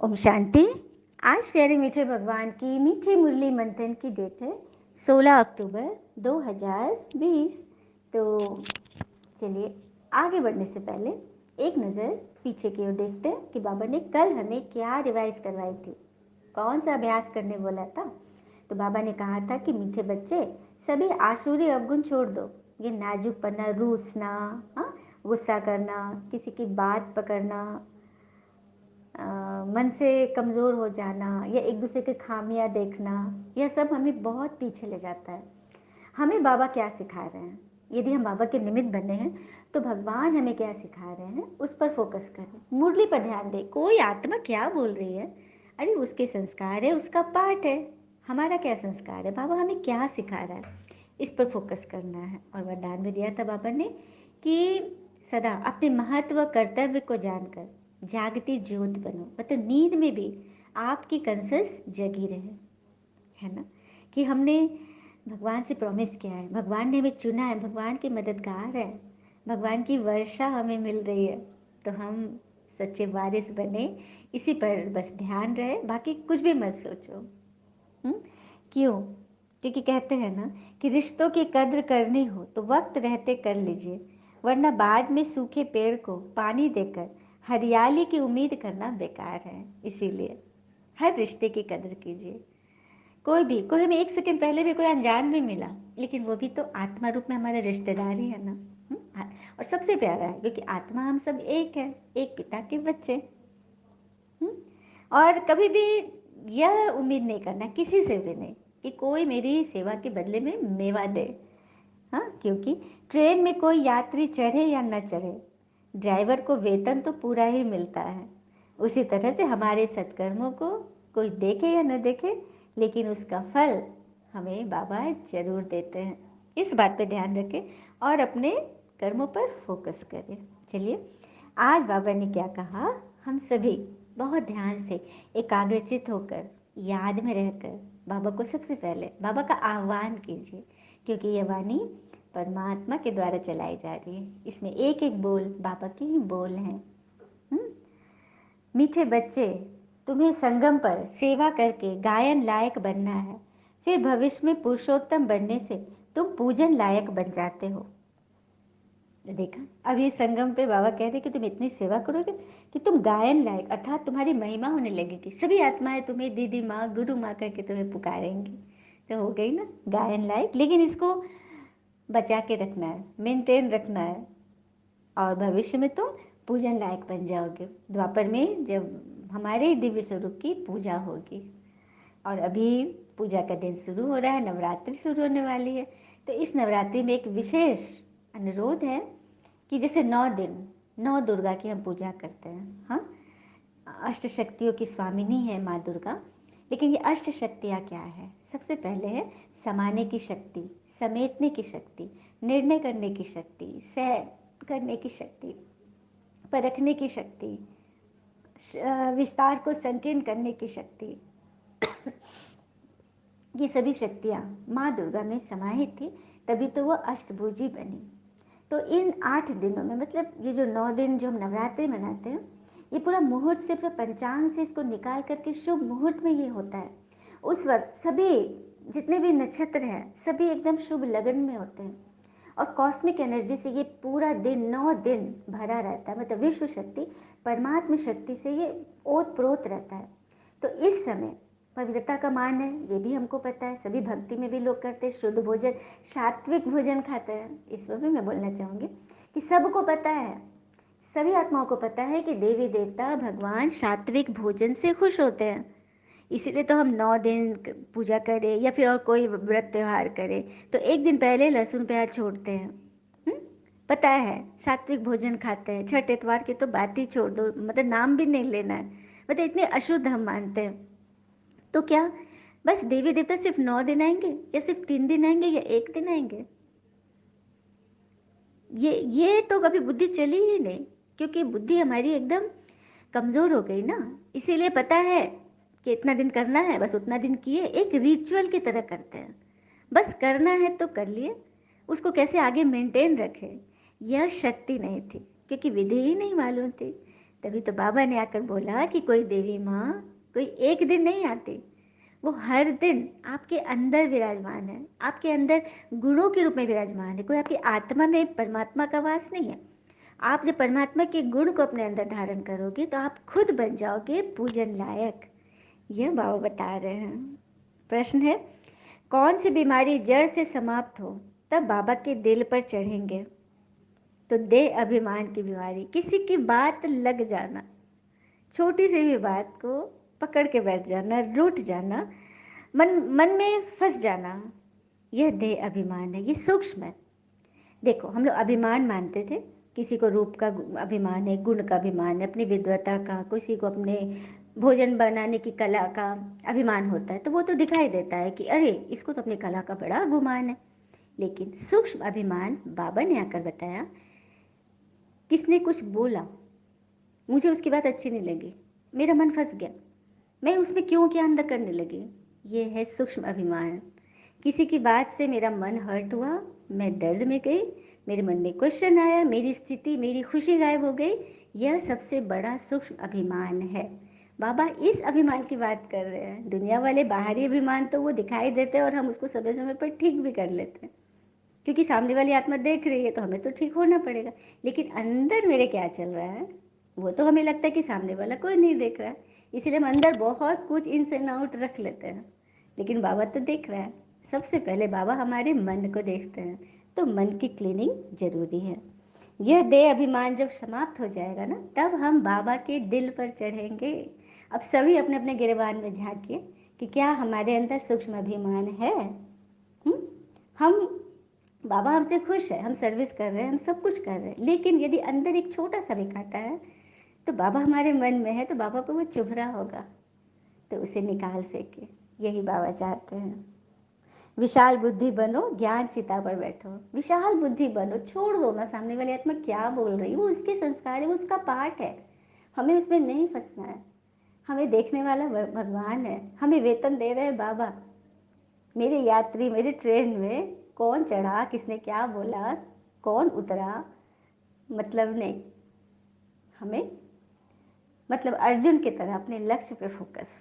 ओम शांति। आज प्यारे मीठे भगवान की मीठी मुरली मंथन की डेट है 16 अक्टूबर 2020। तो चलिए आगे बढ़ने से पहले एक नज़र पीछे की ओर देखते हैं कि बाबा ने कल हमें क्या रिवाइज करवाई थी, कौन सा अभ्यास करने बोला था। तो बाबा ने कहा था कि मीठे बच्चे सभी आसुरी अवगुण छोड़ दो। ये नाजुकपना, रूसना, हाँ, गुस्सा करना, किसी की बात पकड़ना, मन से कमज़ोर हो जाना या एक दूसरे के खामियां देखना, यह सब हमें बहुत पीछे ले जाता है। हमें बाबा क्या सिखा रहे हैं, यदि हम बाबा के निमित्त बने हैं तो भगवान हमें क्या सिखा रहे हैं उस पर फोकस करें, मुरली पर ध्यान दें। कोई आत्मा क्या बोल रही है, अरे उसके संस्कार है, उसका पाठ है। हमारा क्या संस्कार है, बाबा हमें क्या सिखा रहा है, इस पर फोकस करना है। और वरदान भी दिया था बाबा ने कि सदा अपने महत्व कर्तव्य को जानकर जागती ज्योत बनो, मतलब नींद में भी आपकी कंसस जगी रहे, है ना। कि हमने भगवान से प्रॉमिस किया है, भगवान ने हमें चुना है, भगवान के मददगार है, भगवान की वर्षा हमें मिल रही है, तो हम सच्चे वारिस बने। इसी पर बस ध्यान रहे, बाकी कुछ भी मत सोचो। क्यों? क्योंकि कहते हैं ना कि रिश्तों की कद्र करनी हो तो वक्त रहते कर लीजिए, वरना बाद में सूखे पेड़ को पानी देकर हरियाली की उम्मीद करना बेकार है। इसीलिए हर रिश्ते की कद्र कीजिए। कोई हमें एक सेकंड पहले भी कोई अनजान भी मिला, लेकिन वो भी तो आत्मा रूप में हमारा रिश्तेदार ही है ना। और सबसे प्यारा है, क्योंकि आत्मा हम सब एक है, एक पिता के बच्चे। और कभी भी यह उम्मीद नहीं करना किसी से भी नहीं कि कोई मेरी सेवा के बदले में मेवा दे। हाँ, क्योंकि ट्रेन में कोई यात्री चढ़े या न चढ़े, ड्राइवर को वेतन तो पूरा ही मिलता है। उसी तरह से हमारे सत्कर्मों को कोई देखे या न देखे, लेकिन उसका फल हमें बाबा जरूर देते हैं। इस बात पे ध्यान रखें और अपने कर्मों पर फोकस करें। चलिए, आज बाबा ने क्या कहा, हम सभी बहुत ध्यान से एकाग्रचित होकर याद में रहकर बाबा को सबसे पहले बाबा का आह्वान कीजिए, क्योंकि यह वाणी परमात्मा के द्वारा चलाई जा रही है। इसमें एक एक बोल बाबा के ही बोल हैं। मीठे बच्चे, तुम्हें संगम पर सेवा करके गायन लायक बनना है, फिर भविष्य में पुरुषोत्तम बनने से तुम पूजन लायक बन जाते हो। देखा, अब ये संगम पे बाबा कह रहे कि तुम इतनी सेवा करोगे कि तुम गायन लायक, अर्थात तुम्हारी महिमा होने लगेगी। सभी आत्माएं तुम्हें दीदी माँ, गुरु माँ करके तुम्हें पुकारेंगी, तो हो गई ना गायन लायक। लेकिन इसको बचा के रखना है, मेंटेन रखना है, और भविष्य में तुम पूजन लायक बन जाओगे। द्वापर में जब हमारे दिव्य स्वरूप की पूजा होगी, और अभी पूजा का दिन शुरू हो रहा है, नवरात्रि शुरू होने वाली है। तो इस नवरात्रि में एक विशेष अनुरोध है कि जैसे 9 दिन 9 दुर्गा की हम पूजा करते हैं। हाँ, अष्ट शक्तियों की स्वामिनी है माँ दुर्गा। लेकिन ये अष्ट शक्तियाँ क्या है? सबसे पहले है समाने की शक्ति, समेटने की शक्ति, निर्णय करने की शक्ति, सहन करने की शक्ति, परखने की शक्ति, विस्तार को संकीर्ण करने की शक्ति। ये सभी शक्तियाँ माँ दुर्गा में समाहित थी, तभी तो वो अष्टभुजी बनी। तो इन 8 दिनों में, मतलब ये जो 9 दिन जो हम नवरात्रि मनाते हैं, ये पूरा मुहूर्त से, पूरा पंचांग से इसको निकाल करके शुभ मुहूर्त में ये होता है। उस वक्त सभी जितने भी नक्षत्र हैं सभी एकदम शुभ लगन में होते हैं, और कॉस्मिक एनर्जी से ये पूरा दिन 9 दिन भरा रहता है। मतलब विश्व शक्ति, परमात्मा शक्ति से ये ओत प्रोत रहता है। तो इस समय पवित्रता का मान है, ये भी हमको पता है। सभी भक्ति में भी लोग करते हैं, शुद्ध भोजन, सात्विक भोजन खाते हैं। इस पर भी मैं बोलना चाहूँगी कि सबको पता है, सभी आत्माओं को पता है कि देवी देवता भगवान सात्विक भोजन से खुश होते हैं। इसीलिए तो हम 9 दिन पूजा करें या फिर और कोई व्रत त्यौहार करें तो एक दिन पहले लहसुन प्याज छोड़ते हैं। पता है, सात्विक भोजन खाते हैं। छठ इतवार की तो बात ही छोड़ दो, मतलब नाम भी नहीं लेना है, मतलब इतने अशुद्ध हम मानते हैं। तो क्या बस देवी देवता सिर्फ 9 दिन आएंगे, या सिर्फ 3 दिन आएंगे, या 1 दिन आएंगे? ये तो कभी बुद्धि चली ही नहीं, क्योंकि बुद्धि हमारी एकदम कमज़ोर हो गई ना। इसीलिए पता है कि इतना दिन करना है, बस उतना दिन किए, एक रिचुअल की तरह करते हैं। बस करना है तो कर लिए, उसको कैसे आगे मेंटेन रखें, यह शक्ति नहीं थी, क्योंकि विधि ही नहीं मालूम थी। तभी तो बाबा ने आकर बोला कि कोई देवी माँ कोई एक दिन नहीं आती, वो हर दिन आपके अंदर विराजमान है, आपके अंदर गुणों के रूप में विराजमान है। कोई आपकी आत्मा में परमात्मा का वास नहीं है। आप जब परमात्मा के गुण को अपने अंदर धारण करोगे तो आप खुद बन जाओगे पूजन लायक। यह बाबा बता रहे हैं। प्रश्न है, कौन सी बीमारी जड़ से समाप्त हो तब बाबा के दिल पर चढ़ेंगे? तो देह अभिमान की बीमारी, किसी की बात लग जाना, छोटी सी भी बात को पकड़ के बैठ जाना, रूठ जाना, मन मन में फंस जाना, यह देह अभिमान है। ये सूक्ष्म है। देखो, हम लोग अभिमान मानते थे, किसी को रूप का अभिमान है, गुण का अभिमान है, अपनी विद्वता का, किसी को अपने भोजन बनाने की कला का अभिमान होता है, तो वो तो दिखाई देता है कि अरे इसको तो अपनी कला का बड़ा गुमान है। लेकिन सूक्ष्म अभिमान, बाबा ने आकर बताया, किसने कुछ बोला, मुझे उसकी बात अच्छी नहीं लगी, मेरा मन फंस गया, मैं उसमें क्यों क्या अंदर करने लगी, ये है सूक्ष्म अभिमान। किसी की बात से मेरा मन हर्ट हुआ, मैं दर्द में गई, मेरे मन में क्वेश्चन आया, मेरी स्थिति, मेरी खुशी गायब हो गई, यह सबसे बड़ा सूक्ष्म अभिमान है। बाबा इस अभिमान की बात कर रहे हैं। दुनिया वाले बाहरी अभिमान तो वो दिखाई देते हैं और हम उसको समय समय पर ठीक भी कर लेते हैं, क्योंकि सामने वाली आत्मा देख रही है तो हमें तो ठीक होना पड़ेगा। लेकिन अंदर मेरे क्या चल रहा है वो तो हमें लगता है कि सामने वाला कोई नहीं देख रहा है, इसलिए हम अंदर बहुत कुछ इन एंड आउट रख लेते हैं। लेकिन बाबा तो देख रहा है। सबसे पहले बाबा हमारे मन को देखते हैं, तो मन की क्लीनिंग जरूरी है। यह देह अभिमान जब समाप्त हो जाएगा ना, तब हम बाबा के दिल पर चढ़ेंगे। अब सभी अपने अपने गिरबान में झांकिए कि क्या हमारे अंदर सूक्ष्म अभिमान है। हम, बाबा हमसे खुश है, हम सर्विस कर रहे हैं, हम सब कुछ कर रहे हैं, लेकिन यदि अंदर एक छोटा सा भी कांटा है तो बाबा हमारे मन में है, तो बाबा को वो चुभ रहा होगा, तो उसे निकाल फेंके। यही बाबा चाहते हैं। विशाल बुद्धि बनो, ज्ञान चिता पर बैठो। विशाल बुद्धि बनो, छोड़ दो ना सामने वाली आत्मा क्या बोल रही, वो उसके संस्कार है, वो उसका पार्ट है, हमें उसमें नहीं फंसना है। हमें देखने वाला भगवान है, हमें वेतन दे रहे हैं बाबा। मेरे यात्री, मेरे ट्रेन में कौन चढ़ा, किसने क्या बोला, कौन उतरा, मतलब नहीं। हमें मतलब अर्जुन की तरह अपने लक्ष्य पे फोकस,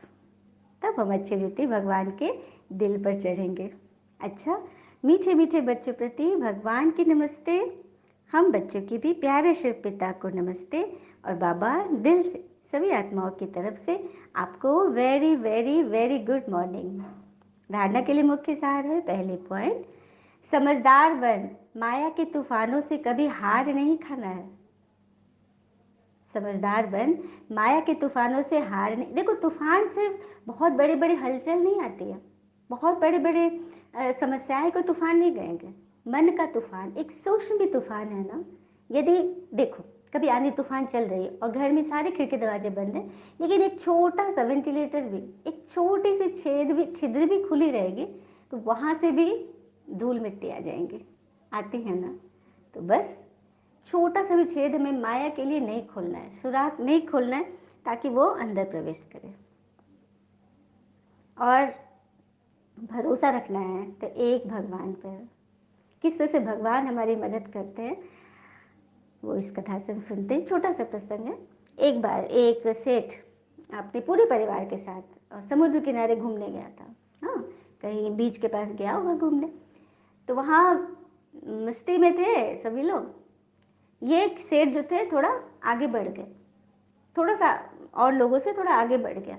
तब हम अच्छी रीति भगवान के दिल पर चढ़ेंगे। अच्छा, मीठे मीठे बच्चों प्रति भगवान की नमस्ते। हम बच्चों की भी प्यारे शिव पिता को नमस्ते। और बाबा दिल से सभी आत्माओं की तरफ से आपको very very very good morning. धारणा के लिए मुख्य सार है, पहले पॉइंट, समझदार बन, माया के तूफानों से कभी हार नहीं खाना है। समझदार बन, माया के तूफानों से हार नहीं। देखो, तूफान सिर्फ बहुत बड़े बड़े हलचल नहीं आती है, बहुत बड़े बड़े समस्याएं को तूफान नहीं गएंगे। मन का तूफान एक सूक्ष्म भी तूफान है ना। यदि देखो, कभी आंधी तूफान चल रही है और घर में सारे खिड़की दरवाजे बंद है, लेकिन एक छोटा सा वेंटिलेटर भी, एक छोटी सी छिद्र भी खुली रहेगी, तो वहाँ से भी धूल मिट्टी आ जाएंगी, आती है ना। तो बस छोटा सा भी छेद में माया के लिए नहीं खोलना है, सुराख नहीं खोलना है, ताकि वो अंदर प्रवेश करे। और भरोसा रखना है तो एक भगवान पर। किस तरह से भगवान हमारी मदद करते हैं वो इस कथा से हम सुनते हैं। छोटा सा प्रसंग है। एक बार एक सेठ अपने पूरे परिवार के साथ समुद्र किनारे घूमने गया था। हाँ, कहीं बीच के पास गया होगा घूमने, तो वहाँ मस्ती में थे सभी लोग। ये एक सेठ जो थे थोड़ा आगे बढ़ गए, थोड़ा सा और लोगों से थोड़ा आगे बढ़ गया।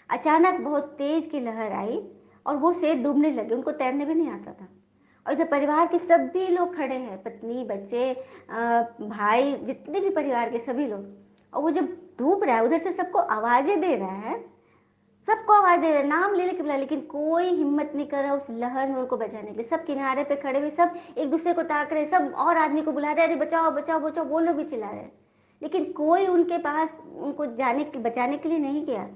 अचानक बहुत तेज की लहर आई और वो सेठ डूबने लगे, उनको तैरने भी नहीं आता था। और इधर परिवार के सभी लोग खड़े हैं, पत्नी, बच्चे, भाई, जितने भी परिवार के सभी लोग। और वो जब डूब रहा है, उधर से सबको आवाज़ें दे रहा है, सबको आवाज़ दे रहा है, नाम ले लेके बुला, लेकिन कोई हिम्मत नहीं कर रहा उस लहर में उनको बचाने के लिए। सब किनारे पे खड़े हुए, सब एक दूसरे को ताक रहे, सब और आदमी को बुला रहे, अरे बचाओ बचाओ बचाओ, वो लोग भी चिल्ला रहे, लेकिन कोई उनके पास उनको बचाने के लिए नहीं गया।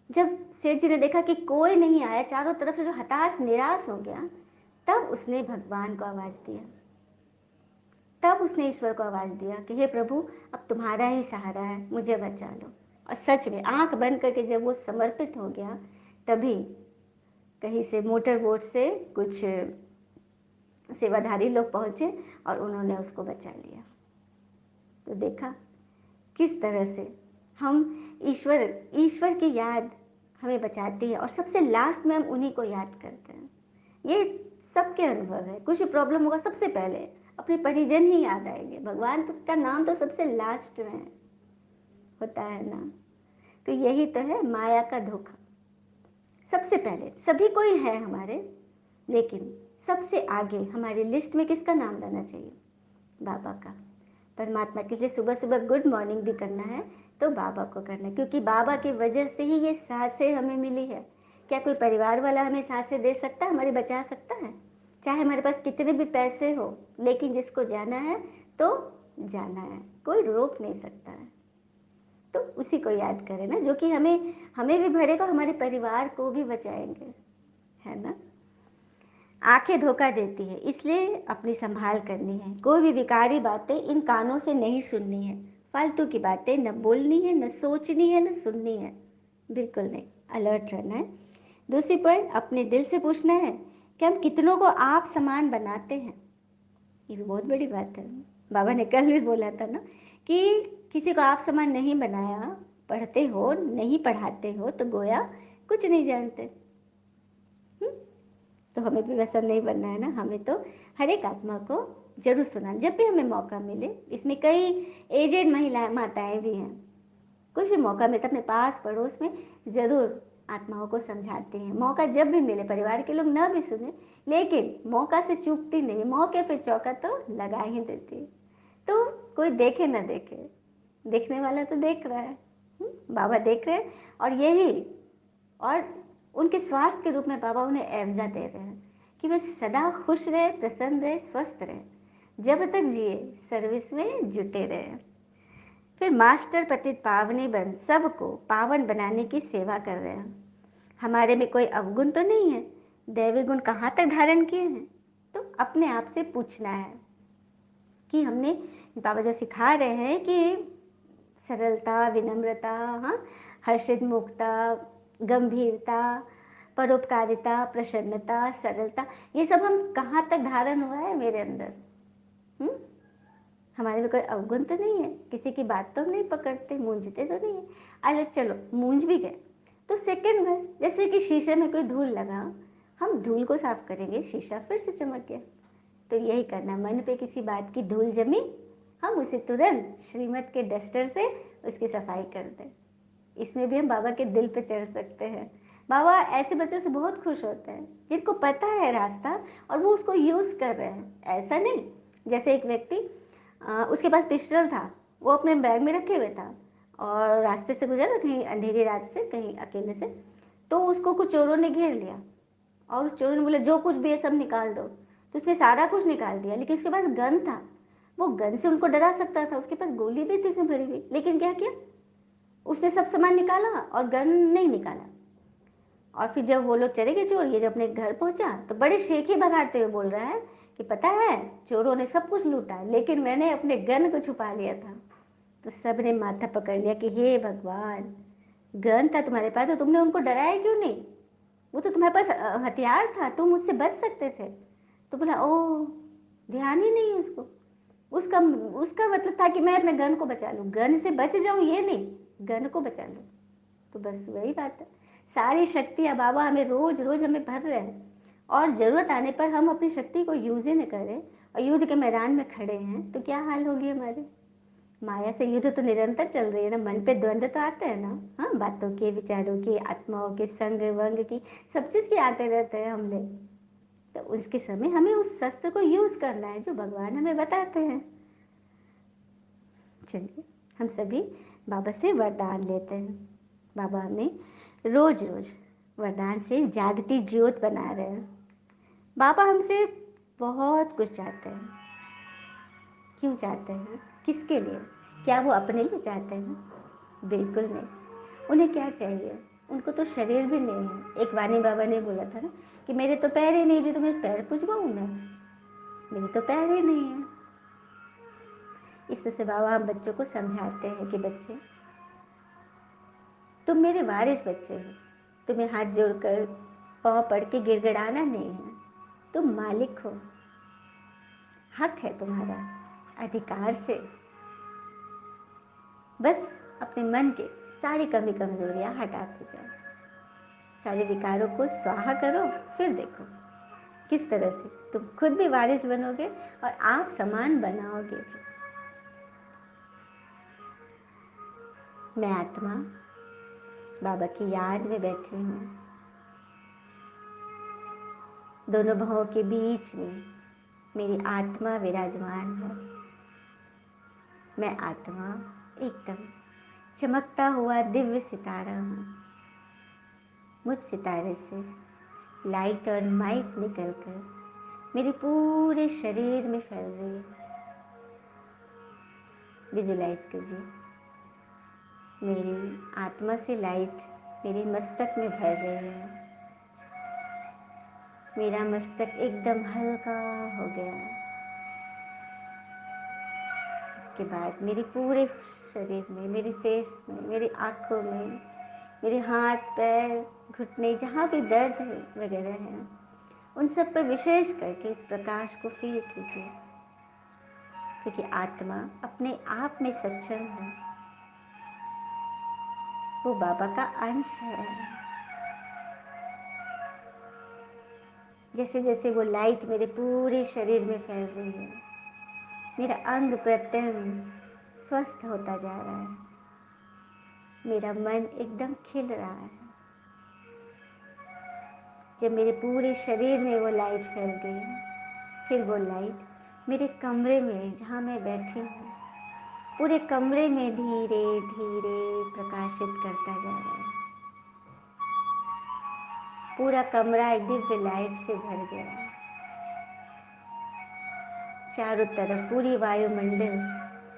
जब सेठ जी ने देखा कि कोई नहीं आया, चारों तरफ से जो हताश निराश हो गया, तब उसने भगवान को आवाज़ दिया। तब उसने ईश्वर को आवाज़ दिया कि हे प्रभु, अब तुम्हारा ही सहारा है, मुझे बचा लो। और सच में आंख बंद करके जब वो समर्पित हो गया, तभी कहीं से मोटर बोट से कुछ सेवाधारी लोग पहुँचे और उन्होंने उसको बचा लिया। तो देखा किस तरह से हम ईश्वर ईश्वर की याद हमें बचाती है और सबसे लास्ट में हम उन्हीं को याद करते हैं। ये सबके अनुभव है। कुछ प्रॉब्लम होगा सबसे पहले अपने परिजन ही याद आएंगे। भगवान तो का नाम तो सबसे लास्ट में होता है ना। तो यही तो है माया का धोखा। सबसे पहले सभी कोई है हमारे, लेकिन सबसे आगे हमारी लिस्ट में किसका नाम लाना चाहिए? बाबा का, परमात्मा के लिए सुबह सुबह गुड मॉर्निंग भी करना है तो बाबा को करना है, क्योंकि बाबा की वजह से ही ये सांसें हमें मिली है। क्या कोई परिवार वाला हमें सांसें दे सकता है, हमारी बचा सकता है? चाहे हमारे पास कितने भी पैसे हो, लेकिन जिसको जाना है तो जाना है, कोई रोक नहीं सकता है। तो उसी को याद करें ना, जो कि हमें हमें भी भरेगा, हमारे परिवार को भी बचाएंगे, है ना। आंखें धोखा देती है, इसलिए अपनी संभाल करनी है। कोई भी विकारी बातें इन कानों से नहीं सुननी है। फालतू की बातें न बोलनी है, न सोचनी है, न सुननी है, बिल्कुल नहीं। अलर्ट रहना है। दूसरी पॉइंट, अपने दिल से पूछना है कि हम कितनों को आप समान बनाते हैं। ये भी बहुत बड़ी बात है। बाबा ने कल भी बोला था ना कि किसी को आप समान नहीं बनाया, पढ़ते हो नहीं पढ़ाते हो तो गोया कुछ नहीं जानते। तो हमें भी वैसा नहीं बनना है ना। हमें तो हर एक आत्मा को जरूर सुना जब भी हमें मौका मिले। इसमें कई एजेड महिलाएं माताएं भी हैं। कुछ भी मौका मिलता अपने पास पड़ोस में जरूर आत्माओं को समझाती हैं। मौका जब भी मिले, परिवार के लोग ना भी सुने, लेकिन मौका से चूकती नहीं, मौके पे चौका तो लगा ही देती। तो कोई देखे ना देखे, देखने वाला तो देख रहा है। बाबा देख रहे हैं, और यही और उनके स्वास्थ्य के रूप में बाबा उन्हें एवजा दे रहे हैं कि वे सदा खुश रहे, प्रसन्न रहे, स्वस्थ रहे, जब तक जिए सर्विस में जुटे रहे। फिर मास्टर पतित पावनी बन सबको पावन बनाने की सेवा कर रहे हैं। हमारे में कोई अवगुण तो नहीं है, दैवी गुण कहाँ तक धारण किए हैं? तो अपने आप से पूछना है कि हमने, बाबा जो सिखा रहे हैं कि सरलता, विनम्रता, हाँ, हर्षित मुक्ता, गंभीरता, परोपकारिता, प्रसन्नता, सरलता, ये सब हम कहाँ तक धारण हुआ है मेरे अंदर? हमारे में कोई अवगुण तो नहीं है, किसी की बात तो हम नहीं पकड़ते, मूंझते तो नहीं है। अरे चलो मूंझ भी गए तो सेकंड बस, जैसे कि शीशे में कोई धूल लगा, हम धूल को साफ करेंगे, शीशा फिर से चमक गया। तो यही करना, मन पे किसी बात की धूल जमी, हम उसे तुरंत श्रीमत के डस्टर से उसकी सफाई कर दें। इसमें भी हम बाबा के दिल पे चढ़ सकते हैं। बाबा ऐसे बच्चों से बहुत खुश होते हैं जिनको पता है रास्ता और वो उसको यूज़ कर रहे हैं। ऐसा नहीं जैसे एक व्यक्ति, उसके पास पिस्टल था, वो अपने बैग में रखे हुए था और रास्ते से गुजरा, कहीं अंधेरी रात से, कहीं अकेले से, तो उसको कुछ चोरों ने घेर लिया और उस चोरों ने बोला जो कुछ भी है सब निकाल दो। तो उसने सारा कुछ निकाल दिया, लेकिन उसके पास गन था। वो गन से उनको डरा सकता था, उसके पास गोली भी थी उसमें भरी हुई, लेकिन क्या किया, उसने सब सामान निकाला और गन नहीं निकाला। और फिर जब वो लोग चले गए चोर, ये जब अपने घर पहुंचा तो बड़े शेखी भगाते हुए बोल रहा है कि पता है चोरों ने सब कुछ लूटा, लेकिन मैंने अपने गन को छुपा लिया था। तो सब ने माथा पकड़ लिया कि हे भगवान, गन था तुम्हारे पास तो तुमने उनको डराया क्यों नहीं? वो तो तुम्हारे पास हथियार था, तुम उससे बच सकते थे। तो बोला ओ, ध्यान ही नहीं उसको। उसका उसका मतलब था कि मैं अपने गन को बचा लूँ, गन से बच जाऊँ ये नहीं, गन को बचा लूँ। तो बस वही बात है, सारी शक्तियाँ बाबा हमें रोज रोज हमें भर रहे हैं, और ज़रूरत आने पर हम अपनी शक्ति को यूज़ ही न करें और युद्ध के मैदान में खड़े हैं तो क्या हाल होगी हमारी? माया से युद्ध तो निरंतर चल रही है ना, मन पे द्वंद्व तो आते हैं ना, हाँ, बातों के, विचारों की, आत्माओं के, संग वंग की, सब चीज़ के आते रहते हैं हमले। तो उसके समय हमें उस शस्त्र को यूज़ करना है जो भगवान हमें बताते हैं। चलिए हम सभी बाबा से वरदान लेते हैं। बाबा हमें रोज रोज वरदान से जागती ज्योत बना रहे हैं। बाबा हमसे बहुत कुछ चाहते हैं। क्यों चाहते हैं, किसके लिए? क्या वो अपने लिए चाहते हैं? बिल्कुल नहीं। उन्हें क्या चाहिए? उनको तो शरीर भी नहीं है। एक वाणी बाबा ने बोला था ना कि मेरे तो पैर ही नहीं, जो तुम्हें पैर पूछवाऊँ मैं, मेरे तो पैर ही नहीं है। इस तरह से बाबा हम बच्चों को समझाते हैं कि बच्चे, तुम मेरे वारिस बच्चे हो, तुम्हें हाथ जोड़कर पाँव पड़ के गिड़गिड़ाना नहीं है, तुम मालिक हो, हक है तुम्हारा, अधिकार से बस अपने मन के सारी कमी कमजोरियां हटाते जाओ, सारे विकारों को स्वाहा करो, फिर देखो किस तरह से तुम खुद भी वारिस बनोगे और आप समान बनाओगे भी। मैं आत्मा बाबा की याद में बैठी हूँ, दोनों भावों के बीच में मेरी आत्मा विराजमान है। मैं आत्मा एकदम चमकता हुआ दिव्य सितारा हूँ। मुझ सितारे से लाइट और माइट निकलकर मेरे पूरे शरीर में फैल रही है। विजुलाइज कीजिए, मेरी आत्मा से लाइट मेरे मस्तक में भर रही है। मेरा मस्तक एकदम हल्का हो गया। उसके बाद मेरे पूरे शरीर में, मेरे फेस में, मेरी आँखों में, मेरे हाथ पैर घुटने जहाँ भी दर्द वगैरह है, उन सब पर विशेष करके इस प्रकाश को फील कीजिए, क्योंकि आत्मा अपने आप में सक्षम है। वो बाबा का अंश है। जैसे जैसे वो लाइट मेरे पूरे शरीर में फैल रही है, मेरा अंग प्रत्यंग स्वस्थ होता जा रहा है। मेरा मन एकदम खिल रहा है। जब मेरे पूरे शरीर में वो लाइट फैल गई, फिर वो लाइट मेरे कमरे में जहाँ मैं बैठी हूँ, पूरे कमरे में धीरे धीरे प्रकाशित करता जा रहा है। पूरा कमरा एक दिव्य लाइट से भर गया। चारों तरफ पूरी वायुमंडल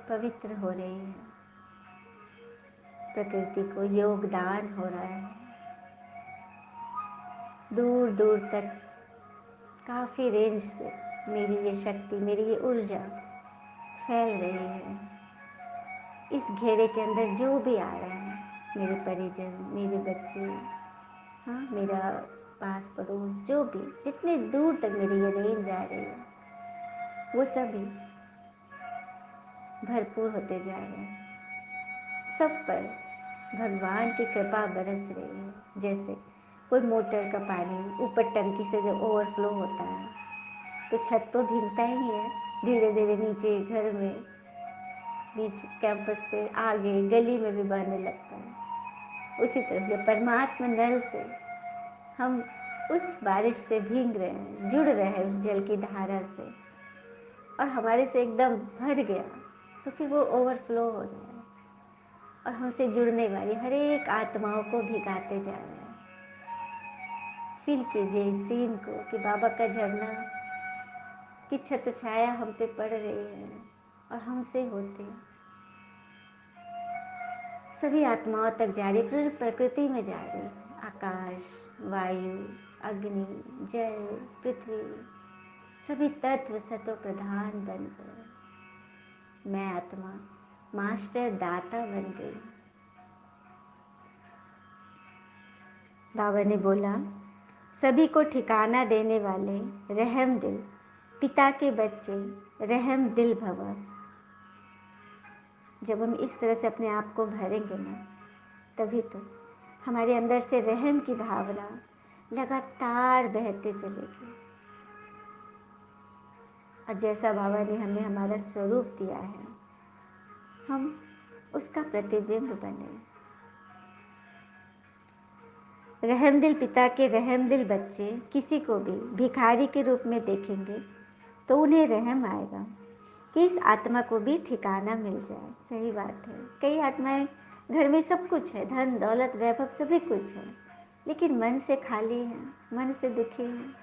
पवित्र हो रही है। प्रकृति को योगदान हो रहा है। दूर दूर तक काफ़ी रेंज से मेरी ये शक्ति, मेरी ये ऊर्जा फैल रही है। इस घेरे के अंदर जो भी आ रहा है, मेरे परिजन, मेरे बच्चे, हाँ, मेरा पास पड़ोस, जो भी, जितने दूर तक मेरी ये रेंज आ रही है, वो सभी भरपूर होते जा रहे हैं। सब पर भगवान की कृपा बरस रही है। जैसे कोई मोटर का पानी ऊपर टंकी से जब ओवरफ्लो होता है तो छत तो भीगता ही है, धीरे धीरे नीचे घर में, बीच कैंपस से आगे गली में भी बहने लगता है। उसी तरह जब परमात्मा नल से हम उस बारिश से भीग रहे हैं, जुड़ रहे हैं उस जल की धारा से, और हमारे से एकदम भर गया, तो फिर वो ओवरफ्लो हो रहा है और हमसे जुड़ने वाली हर एक आत्माओं को भिगाते जा रहे हैं। फील कीजिए इस सीन को कि बाबा का झरना की छत्र छाया हम पे पड़ रही है और हमसे होते सभी आत्माओं तक जा रही, पूरी प्रकृति में जा रही। आकाश, वायु, अग्नि, जल, पृथ्वी, सभी तत्व सतो प्रधान बन गए। मैं आत्मा मास्टर दाता बन गई। बाबा ने बोला, सभी को ठिकाना देने वाले रहम दिल पिता के बच्चे रहम दिल भव। जब हम इस तरह से अपने आप को भरेंगे ना, तभी तो हमारे अंदर से रहम की भावना लगातार बहते चलेगी। और जैसा बाबा ने हमें हमारा स्वरूप दिया है, हम उसका प्रतिबिंब बने। रहमदिल पिता के रहमदिल बच्चे किसी को भी भिखारी के रूप में देखेंगे तो उन्हें रहम आएगा कि इस आत्मा को भी ठिकाना मिल जाए। सही बात है, कई आत्माएं घर में सब कुछ है, धन दौलत वैभव सभी कुछ है, लेकिन मन से खाली हैं, मन से दुखी हैं,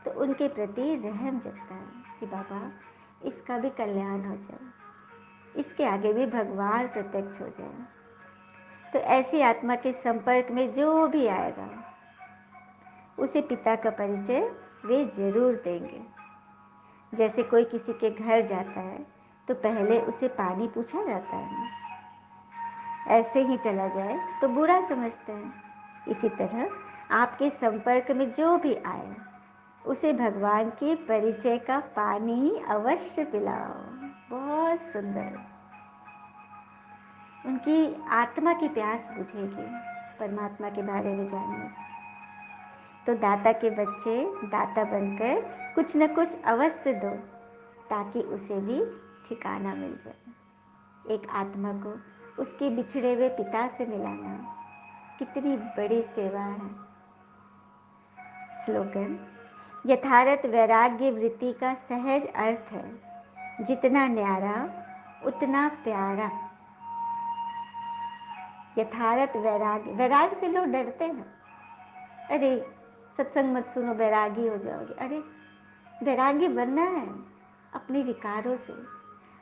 तो उनके प्रति रहम जगता है कि बाबा इसका भी कल्याण हो जाए, इसके आगे भी भगवान प्रत्यक्ष हो जाए। तो ऐसी आत्मा के संपर्क में जो भी आएगा उसे पिता का परिचय वे जरूर देंगे। जैसे कोई किसी के घर जाता है तो पहले उसे पानी पूछा जाता है ना, ऐसे ही चला जाए तो बुरा समझते हैं। इसी तरह आपके संपर्क में जो भी आए उसे भगवान के परिचय का पानी अवश्य पिलाओ। बहुत सुंदर। उनकी आत्मा की प्यास बुझेगी परमात्मा के बारे में जानने से। तो दाता के बच्चे दाता बनकर कुछ न कुछ अवश्य दो, ताकि उसे भी ठिकाना मिल जाए। एक आत्मा को उसके बिछड़े हुए पिता से मिलाना कितनी बड़ी सेवा है। स्लोगन: यथार्थ वैराग्य वृत्ति का सहज अर्थ है, जितना न्यारा उतना प्यारा। यथार्थ वैराग्य, वैराग्य से लोग डरते हैं, अरे सत्संग मत सुनो वैरागी हो जाओगे। अरे वैरागी बनना है अपने विकारों से,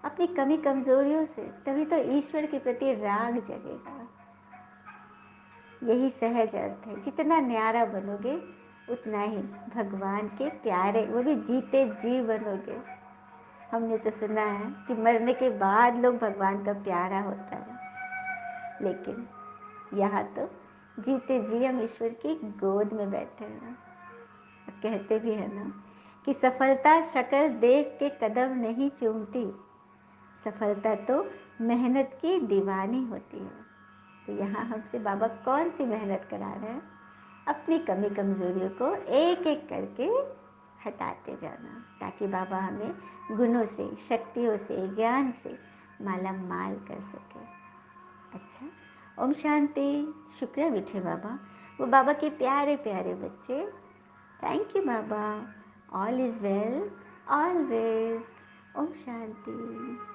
अपनी कमी कमजोरियों से, तभी तो ईश्वर के प्रति राग जगेगा। यही सहज अर्थ है। जितना न्यारा बनोगे उतना ही भगवान के प्यारे, वो भी जीते जी बनोगे। हमने तो सुना है कि मरने के बाद लोग भगवान का प्यारा होता है, लेकिन यहाँ तो जीते जी हम ईश्वर की गोद में बैठे हैं। कहते भी है ना कि सफलता शक्ल देख के कदम नहीं चूमती, सफलता तो मेहनत की दीवानी होती है। तो यहाँ हमसे बाबा कौन सी मेहनत करा रहे हैं? अपनी कमी कमजोरियों को एक एक करके हटाते जाना, ताकि बाबा हमें गुणों से, शक्तियों से, ज्ञान से माला माल कर सके। अच्छा, ओम शांति। शुक्र है मीठे बाबा, वो बाबा के प्यारे प्यारे बच्चे। Thank you Baba. All is well always. Om Shanti.